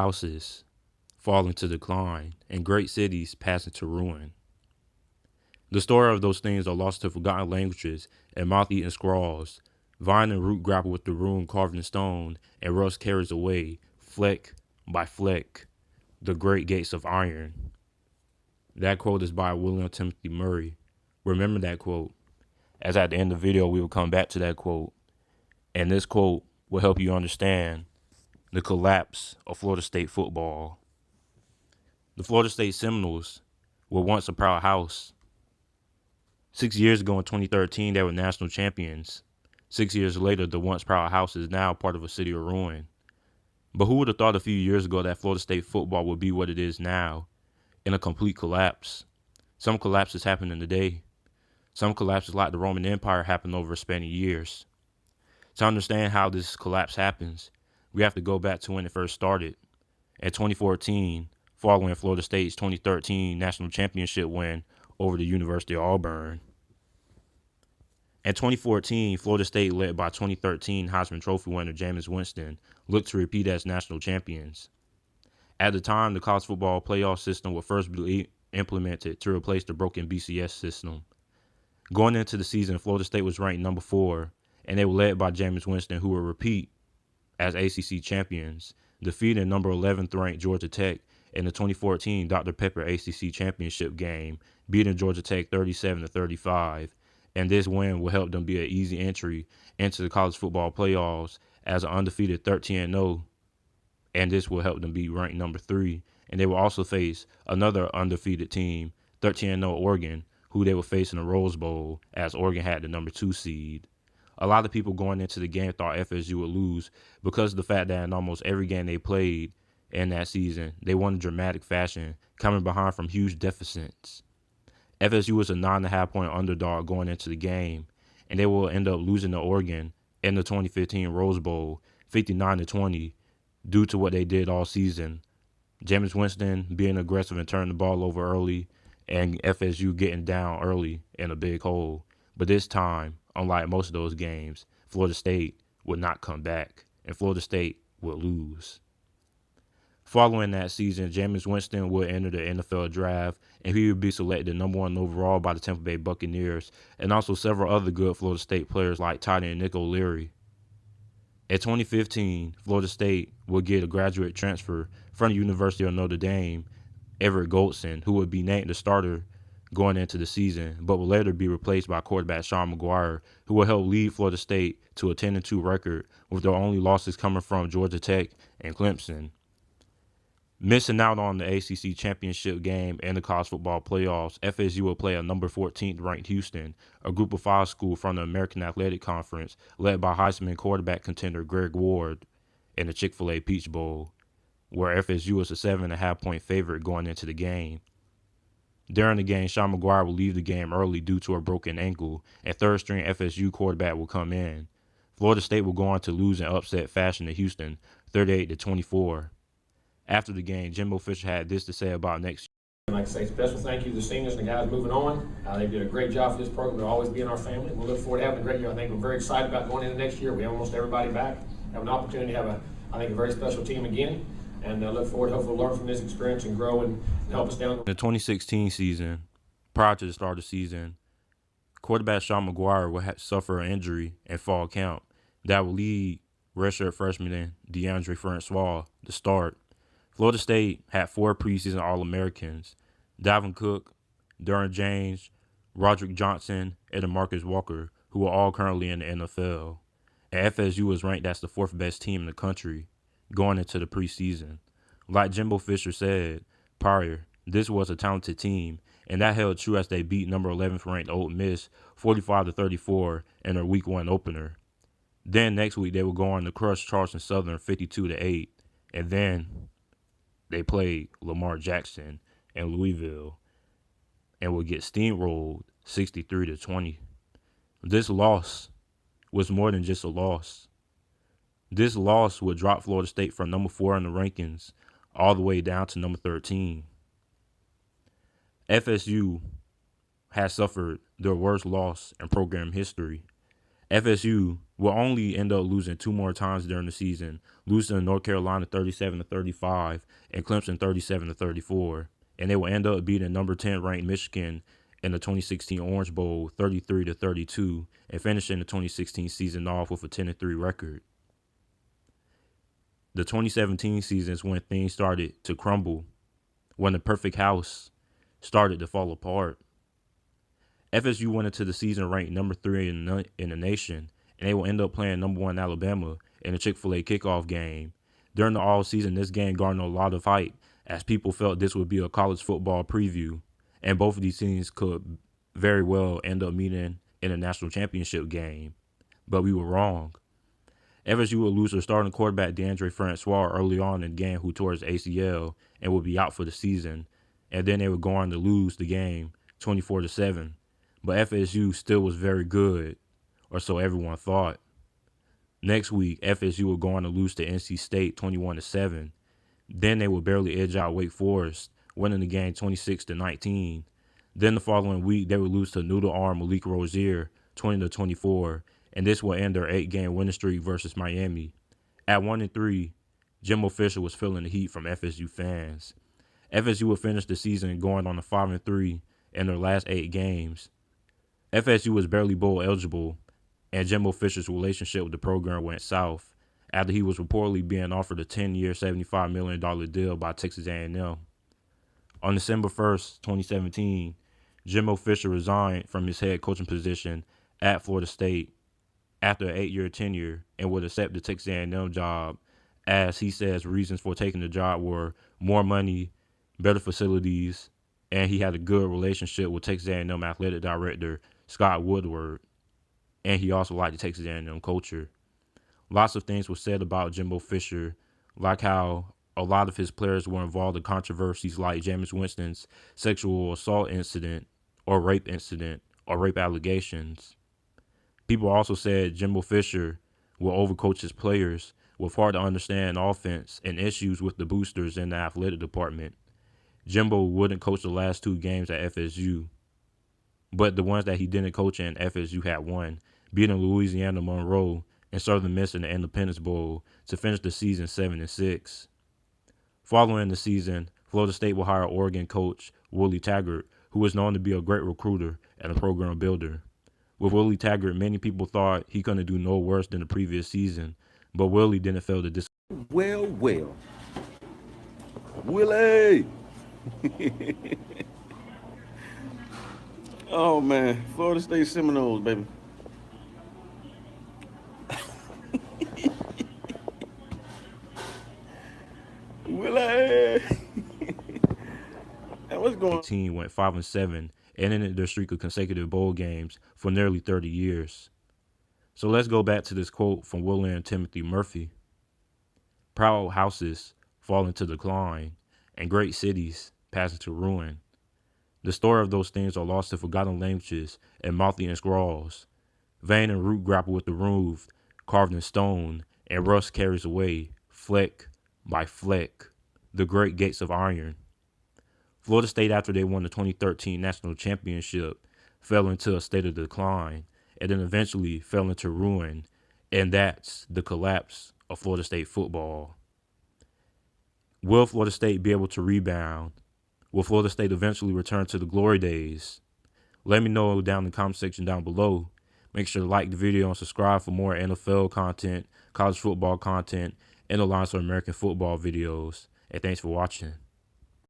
houses falling to decline and great cities passing to ruin. The story of those things are lost to forgotten languages and moth-eaten scrawls. Vine and root grapple with the ruin carved in stone, and rust carries away, fleck by fleck, the great gates of iron. That quote is by William Timothy Murray. Remember that quote, as at the end of the video we will come back to that quote. And this quote will help you understand the collapse of Florida State football. The Florida State Seminoles were once a proud house. 6 years ago in 2013, they were national champions. 6 years later, the once proud house is now part of a city of ruin. But who would have thought a few years ago that Florida State football would be what it is now, in a complete collapse? Some collapses happen in a day. Some collapses like the Roman Empire happened over a span of years. To understand how this collapse happens, we have to go back to when it first started. In 2014, following Florida State's 2013 national championship win over the University of Auburn. In 2014, Florida State, led by 2013 Heisman Trophy winner Jameis Winston, looked to repeat as national champions. At the time, the college football playoff system was first implemented to replace the broken BCS system. Going into the season, Florida State was ranked number 4, and they were led by Jameis Winston, who would repeat as ACC champions, defeating number 11th ranked Georgia Tech in the 2014 Dr. Pepper ACC championship game, beating Georgia Tech 37-35. And this win will help them be an easy entry into the college football playoffs as an undefeated 13-0. And this will help them be ranked number 3. And they will also face another undefeated team, 13-0 Oregon, who they will face in the Rose Bowl, as Oregon had the number 2 seed. A lot of people going into the game thought FSU would lose because of the fact that in almost every game they played in that season, they won in dramatic fashion, coming behind from huge deficits. FSU was a 9.5 point underdog going into the game, and they will end up losing to Oregon in the 2015 Rose Bowl, 59-20, due to what they did all season. Jameis Winston being aggressive and turning the ball over early, and FSU getting down early in a big hole. But this time, unlike most of those games, Florida State would not come back, and Florida State would lose. Following that season, Jameis Winston would enter the NFL draft, and he would be selected number 1 overall by the Tampa Bay Buccaneers, and also several other good Florida State players like tight end Nick O'Leary. In 2015, Florida State would get a graduate transfer from the University of Notre Dame, Everett Goldson, who would be named the starter going into the season, but will later be replaced by quarterback Sean McGuire, who will help lead Florida State to a 10-2 record, with their only losses coming from Georgia Tech and Clemson. Missing out on the ACC championship game and the college football playoffs, FSU will play a number 14th ranked Houston, a group of 5 school from the American Athletic Conference, led by Heisman quarterback contender Greg Ward, in the Chick-fil-A Peach Bowl, where FSU was a 7.5 point favorite going into the game. During the game, Sean McGuire will leave the game early due to a broken ankle, and third-string FSU quarterback will come in. Florida State will go on to lose in upset fashion to Houston, 38-24. After the game, Jimbo Fisher had this to say about next year. I'd like to say special thank you to the seniors and the guys moving on. They did a great job for this program. They'll always be in our family. We'll look forward to having a great year. I think we're very excited about going into next year. We have almost everybody back. Have an opportunity to have a very special team again. And look forward to hopefully learn from this experience and grow and help us down. In the 2016 season, prior to the start of the season, quarterback Sean McGuire will suffer an injury and fall camp that will lead redshirt freshman DeAndre Francois to start. Florida State had 4 preseason All-Americans: Dalvin Cook, Derwin James, Roderick Johnson, and Marcus Walker, who are all currently in the NFL. And FSU was ranked as the 4th best team in the country going into the preseason. Like Jimbo Fisher said prior, this was a talented team, and that held true as they beat number 11th ranked Ole Miss 45-34 in their Week 1 opener. Then next week they would go on to crush Charleston Southern 52-8, and then they played Lamar Jackson in Louisville and would get steamrolled 63-20. This loss was more than just a loss. This loss would drop Florida State from number 4 in the rankings all the way down to number 13. FSU has suffered their worst loss in program history FSU will only end up losing 2 more times during the season, losing to North Carolina 37-35 and Clemson 37-34, and they will end up beating number 10 ranked Michigan in the 2016 Orange Bowl 33-32 and finishing the 2016 season off with a 10-3 record. The 2017 season is when things started to crumble, when the perfect house started to fall apart. FSU went into the season ranked number 3 in the nation, and they will end up playing number 1 Alabama in a Chick-fil-A kickoff game. During the all-season, this game garnered a lot of hype as people felt this would be a college football preview, and both of these teams could very well end up meeting in a national championship game. But we were wrong. FSU will lose their starting quarterback DeAndre Francois early on in the game, who tore his ACL and will be out for the season, and then they would go on to lose the game 24-7. But FSU still was very good, or so everyone thought. Next week, FSU will go on to lose to NC State 21-7. Then they will barely edge out Wake Forest, winning the game 26-19. Then the following week, they would lose to Noodle Arm Malik Rozier 20-24, and this will end their 8-game winning streak versus Miami. At 1-3, Jimbo Fisher was feeling the heat from FSU fans. FSU will finish the season going on a 5-3 in their last 8 games. FSU was barely bowl eligible, and Jimbo Fisher's relationship with the program went south after he was reportedly being offered a 10-year, $75 million deal by Texas A&M. On December 1st, 2017, Jimbo Fisher resigned from his head coaching position at Florida State after an 8-year tenure and would accept the Texas A&M job, as he says reasons for taking the job were more money, better facilities, and he had a good relationship with Texas A&M athletic director Scott Woodward, and he also liked the Texas A&M culture. Lots of things were said about Jimbo Fisher, like how a lot of his players were involved in controversies like Jameis Winston's sexual assault incident or rape allegations. People also said Jimbo Fisher will overcoach his players with hard-to-understand offense and issues with the boosters in the athletic department. Jimbo wouldn't coach the last 2 games at FSU, but the ones that he didn't coach in, FSU had won, beating Louisiana Monroe and Southern Miss in the Independence Bowl to finish the season 7-6. Following the season, Florida State will hire Oregon coach Willie Taggart, who is known to be a great recruiter and a program builder. With Willie Taggart, many people thought he couldn't do no worse than the previous season, but Willie didn't fail to Well, Willie! Oh, man. Florida State Seminoles, baby. Willie! And what's going on? The team went 5-7 and ended their streak of consecutive bowl games for nearly 30 years. So let's go back to this quote from William Timothy Murphy. Proud houses fall into decline, and great cities pass into ruin. The story of those things are lost to forgotten languages and mouthy scrawls. Vein and root grapple with the roof, carved in stone, and rust carries away, fleck by fleck, the great gates of iron. Florida State, after they won the 2013 national championship, fell into a state of decline, and then eventually fell into ruin, and that's the collapse of Florida State football. Will Florida State be able to rebound? Will Florida State eventually return to the glory days? Let me know down in the comment section down below. Make sure to like the video and subscribe for more NFL content, college football content, and Alliance for American Football videos. And thanks for watching.